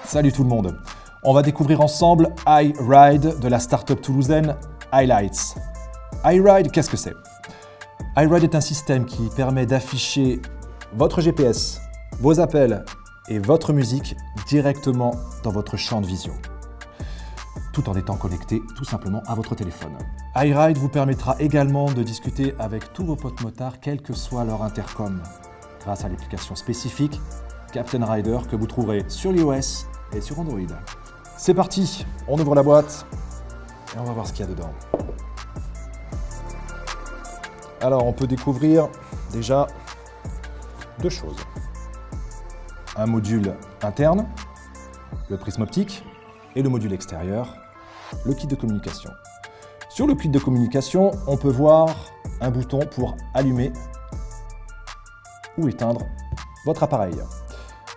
Salut tout le monde. On va découvrir ensemble iRide de la start-up toulousaine iLights. iRide, qu'est-ce que c'est? iRide est un système qui permet d'afficher votre GPS, vos appels et votre musique directement dans votre champ de vision, tout en étant connecté tout simplement à votre téléphone. iRide vous permettra également de discuter avec tous vos potes motards, quel que soit leur intercom, grâce à l'application spécifique Captain Rider que vous trouverez sur iOS et sur Android. C'est parti, on ouvre la boîte et on va voir ce qu'il y a dedans. Alors on peut découvrir déjà deux choses. Un module interne, le prisme optique, et le module extérieur, le kit de communication. Sur le kit de communication, on peut voir un bouton pour allumer ou éteindre votre appareil.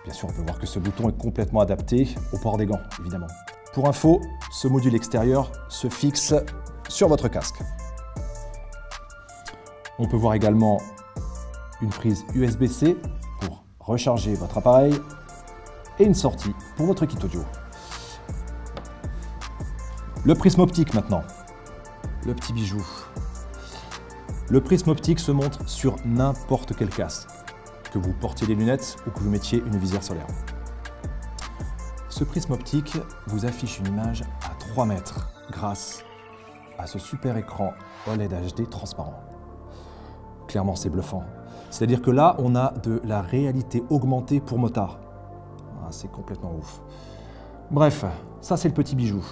Bien sûr, on peut voir que ce bouton est complètement adapté au port des gants, évidemment. Pour info, ce module extérieur se fixe sur votre casque. On peut voir également une prise USB-C pour recharger votre appareil et une sortie pour votre kit audio. Le prisme optique maintenant, le petit bijou. Le prisme optique se montre sur n'importe quel casque, que vous portiez des lunettes ou que vous mettiez une visière solaire. Ce prisme optique vous affiche une image à 3 mètres grâce à ce super écran OLED HD transparent. Clairement, c'est bluffant. C'est-à-dire que là, on a de la réalité augmentée pour motard. Ah, c'est complètement ouf. Bref, ça c'est le petit bijou.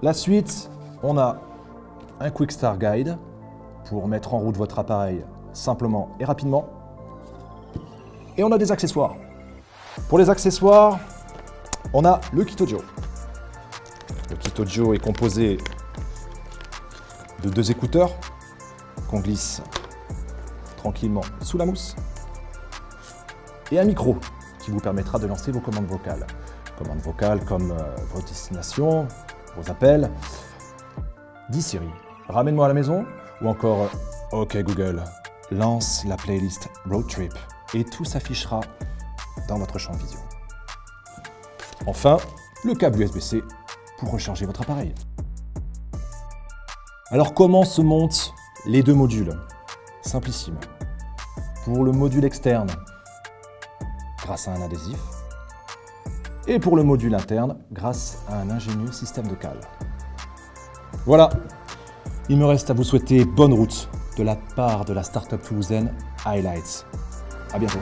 La suite, on a un Quick Start Guide pour mettre en route votre appareil simplement et rapidement. Et on a des accessoires. Pour les accessoires, on a le kit audio. Le kit audio est composé de 2 écouteurs qu'on glisse tranquillement sous la mousse et un micro qui vous permettra de lancer vos commandes vocales. Commandes vocales comme vos destinations, vos appels. Dis Siri, ramène-moi à la maison, ou encore OK Google, lance la playlist Road Trip et tout s'affichera dans votre champ de vision. Enfin, le câble USB-C pour recharger votre appareil. Alors comment se montent les deux modules? Simplissime. Pour le module externe, grâce à un adhésif, et pour le module interne, grâce à un ingénieux système de cale. Voilà, il me reste à vous souhaiter bonne route de la part de la start-up toulousaine iLights. À bientôt.